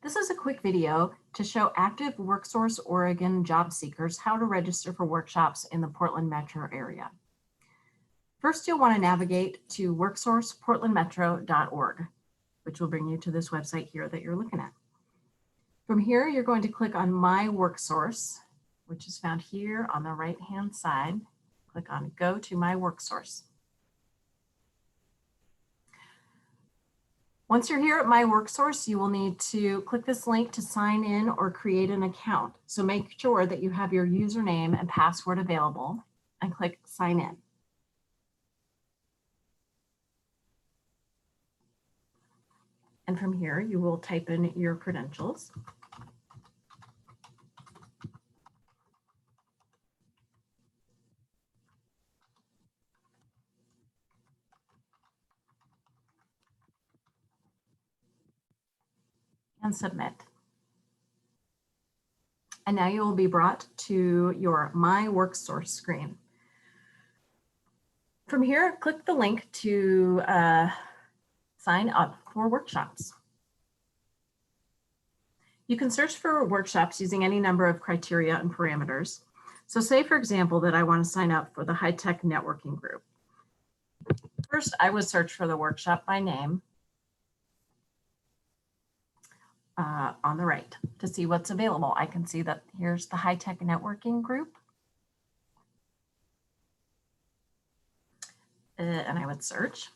This is a quick video to show active WorkSource Oregon job seekers how to register for workshops in the Portland metro area. First, you'll want to navigate to worksourceportlandmetro.org, which will bring you to this website here that you're looking at. From here, you're going to click on My WorkSource, which is found here on the right-hand side. Click on Go to My WorkSource. Once you're here at My WorkSource, you will need to click this link to sign in or create an account. So make sure that you have your username and password available and click Sign In. And from here, you will type in your credentials. And submit. And now you will be brought to your My WorkSource screen. From here, click the link to sign up for workshops. You can search for workshops using any number of criteria and parameters. So say, for example, that I want to sign up for the high-tech networking group. First, I would search for the workshop by name on the right to see what's available. I can see that here's the high-tech networking group. And I would search.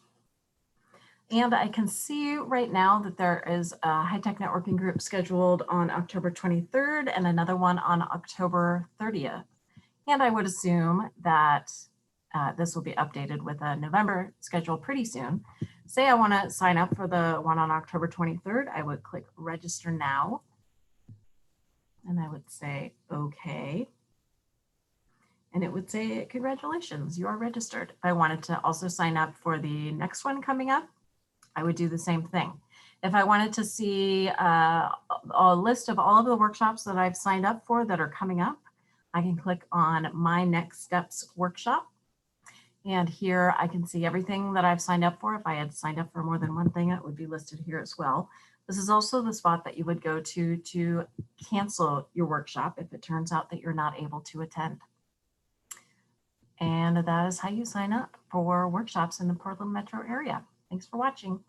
And I can see right now that there is a high-tech networking group scheduled on October 23rd and another one on October 30th. And I would assume that this will be updated with a November schedule pretty soon. Say I want to sign up for the one on October 23rd, I would click Register Now. And I would say, okay. And it would say, congratulations, you are registered. If I wanted to also sign up for the next one coming up, I would do the same thing. If I wanted to see a list of all of the workshops that I've signed up for that are coming up, I can click on My Next Steps workshop. And here I can see everything that I've signed up for. If I had signed up for more than one thing, it would be listed here as well. This is also the spot that you would go to cancel your workshop if it turns out that you're not able to attend. And that is how you sign up for workshops in the Portland metro area. Thanks for watching.